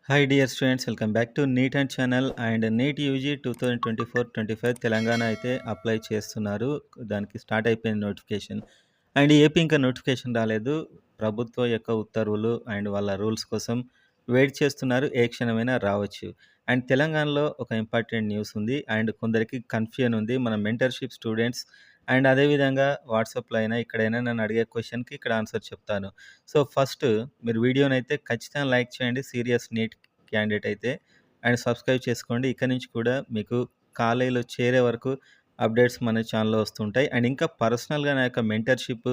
Hi dear students, welcome back to NEET and channel. And NEET UG 2024-25 Telangana అయితే apply చేస్తున్నారు. దానికి start అయిపోయింది notification. And AP ఇంకా notification రాలేదు. ప్రభుత్వం యొక్క ఉత్తర్వులు అండ్ వాళ్ళ రూల్స్ కోసం వెయిట్ చేస్తున్నారు. ఏ క్షణమైనా రావచ్చు. అండ్ తెలంగాణలో ఒక ఇంపార్టెంట్ న్యూస్ ఉంది. అండ్ కొందరికి కన్ఫ్యూజన్ ఉంది. మన మెంటర్షిప్ స్టూడెంట్స్ అండ్ అదేవిధంగా వాట్సాప్లో అయినా ఎక్కడైనా నన్ను అడిగే క్వశ్చన్కి ఇక్కడ ఆన్సర్ చెప్తాను. సో ఫస్ట్ మీరు వీడియోనైతే ఖచ్చితంగా లైక్ చేయండి, సీరియస్ నీట్ క్యాండిడేట్ అయితే. అండ్ సబ్స్క్రైబ్ చేసుకోండి. ఇక్కడ నుంచి కూడా మీకు కాలేజీలో చేరే వరకు అప్డేట్స్ మన ఛానల్లో వస్తుంటాయి. అండ్ ఇంకా పర్సనల్గా నా యొక్క మెంటర్షిప్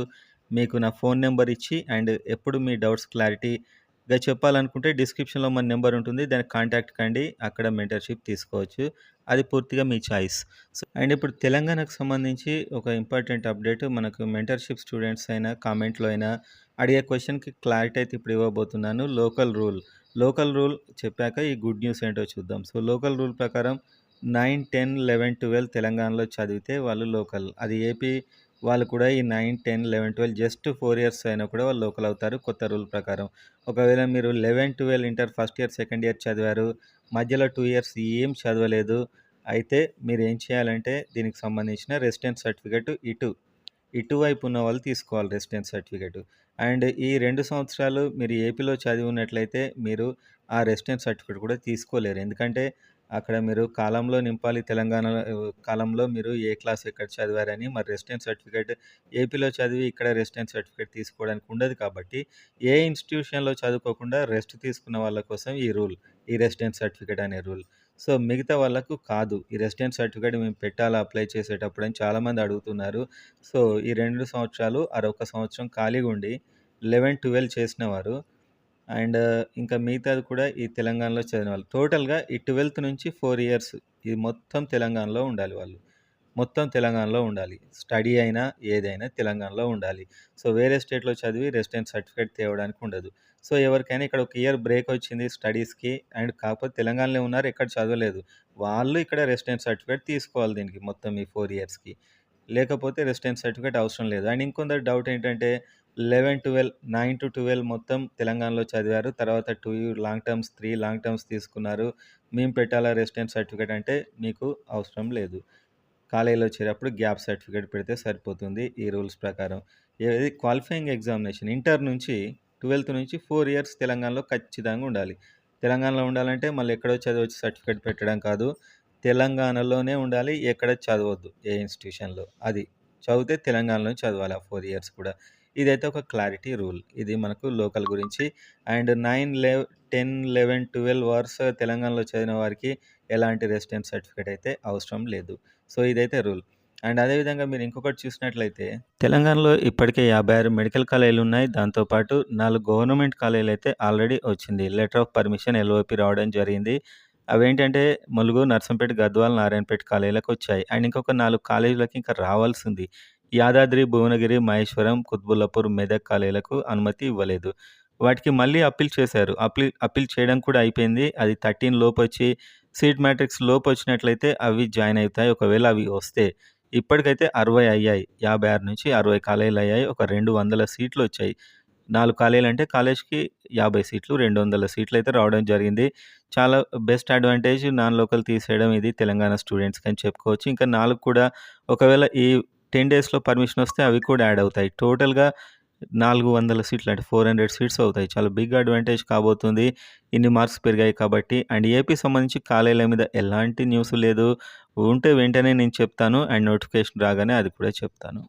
మీకు నా ఫోన్ నెంబర్ ఇచ్చి అండ్ ఎప్పుడు మీ డౌట్స్ క్లారిటీగా చెప్పాలనుకుంటే డిస్క్రిప్షన్లో మన నెంబర్ ఉంటుంది, దానికి కాంటాక్ట్ కండి. అక్కడ మెంటర్షిప్ తీసుకోవచ్చు. అది పూర్తిగా మీ చాయిస్. సో అండ్ ఇప్పుడు తెలంగాణకు సంబంధించి ఒక ఇంపార్టెంట్ అప్డేట్. మనకు మెంటర్షిప్ స్టూడెంట్స్ అయినా కామెంట్లో అయినా అడిగే క్వశ్చన్కి క్లారిటీ అయితే ఇప్పుడు ఇవ్వబోతున్నాను. లోకల్ రూల్ చెప్పాక ఈ గుడ్ న్యూస్ ఏంటో చూద్దాం. సో లోకల్ రూల్ ప్రకారం 9, 10, 11, 12 తెలంగాణలో చదివితే వాళ్ళు లోకల్. అది ఏపీ వాళ్ళు కూడా ఈ 9, 10, 11, 12 జస్ట్ 4 ఇయర్స్ అయినా కూడా వాళ్ళు లోకల్ అవుతారు కొత్త రూల్ ప్రకారం. ఒకవేళ మీరు 11, 12 inter first year second year చదివారు, మధ్యలో 2 ఇయర్స్ ఏం చదవలేదు, అయితే మీరు ఏం చేయాలంటే దీనికి సంబంధించిన రెసిడెన్స్ సర్టిఫికేట్ ఇటువైపు ఉన్న వాళ్ళు తీసుకోవాలి రెసిడెన్స్ సర్టిఫికేట్. అండ్ ఈ 2 సంవత్సరాలు మీరు ఏపీలో చదివి ఉన్నట్లయితే మీరు ఆ రెసిడెన్స్ సర్టిఫికేట్ కూడా తీసుకోలేరు. ఎందుకంటే అక్కడ మీరు కాలంలో నింపాలి. తెలంగాణ కాలంలో మీరు ఏ క్లాస్ ఎక్కడ చదివారని. మరి రెసిడెన్స్ సర్టిఫికేట్ ఏపీలో చదివి ఇక్కడ రెసిడెన్స్ సర్టిఫికేట్ తీసుకోవడానికి ఉండదు. కాబట్టి ఏ ఇన్స్టిట్యూషన్లో చదువుకోకుండా రెస్ట్ తీసుకున్న వాళ్ళ కోసం ఈ రెసిడెన్స్ సర్టిఫికేట్ అనే రూల్. సో మిగతా వాళ్ళకు కాదు. ఈ రెసిడెన్స్ సర్టిఫికేట్ మేము పెట్టాలా అప్లై చేసేటప్పుడు అని చాలామంది అడుగుతున్నారు. సో ఈ 2 సంవత్సరాలు అరొక సంవత్సరం ఖాళీగా ఉండి 11, 12 చేసిన వారు అండ్ ఇంకా మిగతాది కూడా ఈ తెలంగాణలో చదివిన వాళ్ళు టోటల్గా ఈ 12th నుంచి 4 ఇయర్స్ ఇది మొత్తం తెలంగాణలో ఉండాలి. వాళ్ళు మొత్తం తెలంగాణలో ఉండాలి. స్టడీ అయినా ఏదైనా తెలంగాణలో ఉండాలి. సో వేరే స్టేట్లో చదివి రెసిడెన్స్ సర్టిఫికేట్ తేవడానికి ఉండదు. సో ఎవరికైనా ఇక్కడ ఒక ఇయర్ బ్రేక్ వచ్చింది స్టడీస్కి అండ్ కాకపోతే తెలంగాణలో ఉన్నారు, ఎక్కడ చదవలేదు, వాళ్ళు ఇక్కడ రెసిడెన్స్ సర్టిఫికేట్ తీసుకోవాలి దీనికి మొత్తం ఈ 4 ఇయర్స్కి. లేకపోతే రెసిడెన్స్ సర్టిఫికేట్ అవసరం లేదు. అండ్ ఇంకొందరు డౌట్ ఏంటంటే 11, 12, 9 to 12 మొత్తం తెలంగాణలో చదివారు, తర్వాత 2 లాంగ్ టర్మ్స్ 3 లాంగ్ టర్మ్స్ తీసుకున్నారు, మేము పెట్టాలా రెసిడెన్స్ సర్టిఫికేట్ అంటే మీకు అవసరం లేదు. కాలేజీలో చేరేటప్పుడు గ్యాప్ సర్టిఫికేట్ పెడితే సరిపోతుంది ఈ రూల్స్ ప్రకారం. ఏది క్వాలిఫైయింగ్ ఎగ్జామినేషన్ ఇంటర్ నుంచి 12th నుంచి 4 ఇయర్స్ తెలంగాణలో ఖచ్చితంగా ఉండాలి. తెలంగాణలో ఉండాలంటే మళ్ళీ ఎక్కడో చదివచ్చి సర్టిఫికేట్ పెట్టడం కాదు, తెలంగాణలోనే ఉండాలి. ఎక్కడ చదవద్దు ఏ ఇన్స్టిట్యూషన్లో. అది చదివితే తెలంగాణలో చదవాలి ఆ 4 ఇయర్స్ కూడా. ఇదైతే ఒక క్లారిటీ రూల్. ఇది మనకు లోకల్ గురించి. అండ్ 9, 10, 11, 12 అవర్స్ తెలంగాణలో చదివిన వారికి ఎలాంటి రెసిడెన్స్ సర్టిఫికేట్ అయితే అవసరం లేదు. సో ఇదైతే రూల్. అండ్ అదేవిధంగా మీరు ఇంకొకటి చూసినట్లయితే తెలంగాణలో ఇప్పటికే 56 మెడికల్ కాలేజీలు ఉన్నాయి. దాంతోపాటు 4 గవర్నమెంట్ కాలేజీలు అయితే ఆల్రెడీ వచ్చింది. లెటర్ ఆఫ్ పర్మిషన్ ఎల్ఓపి రావడం జరిగింది. అవేంటంటే ములుగు, నర్సంపేట, గద్వాల్, నారాయణపేట కాలేజీలకు వచ్చాయి. అండ్ ఇంకొక 4 కాలేజీలకి ఇంకా రావాల్సింది. యాదాద్రి, భువనగిరి, మహేశ్వరం, కుత్బుల్లాపూర్, మెదక్ కాలేజీలకు అనుమతి ఇవ్వలేదు. వాటికి మళ్ళీ అప్పీల్ చేశారు. అప్పీల్ చేయడం కూడా అయిపోయింది. అది 13 లోపొచ్చి సీట్ మ్యాట్రిక్స్ లోపొచ్చినట్లయితే అవి జాయిన్ అవుతాయి. ఒకవేళ అవి వస్తే ఇప్పటికైతే 60 అయ్యాయి. 56 నుంచి 60 కాలేజీలు అయ్యాయి. ఒక 200 సీట్లు వచ్చాయి. 4 కాలేజీలు అంటే కాలేజ్‌కి 50 సీట్లు, 200 సీట్లు అయితే రావడం జరిగింది. చాలా బెస్ట్ అడ్వాంటేజ్ నాన్ లోకల్ తీసేయడం ఇది తెలంగాణ స్టూడెంట్స్‌కి అని చెప్పుకోవచ్చు. ఇంకా 4 కూడా ఒకవేళ ఈ 10 డేస్‌లో పర్మిషన్ వస్తే అవి కూడా యాడ్ అవుతాయి. టోటల్‌గా 400 సీట్లు అంటే 400 సీట్స్ అవుతాయి. చాలా బిగ్ అడ్వాంటేజ్ కాబోతుంది. ఇన్ని మార్క్స్ పెరిగాయి కాబట్టి. అండ్ ఏపీ సంబంధించి కాలేజీల మీద ఎలాంటి న్యూస్ లేదు. ఉంటే వెంటనే నేను చెప్తాను. అండ్ నోటిఫికేషన్ రాగానే అది కూడా చెప్తాను.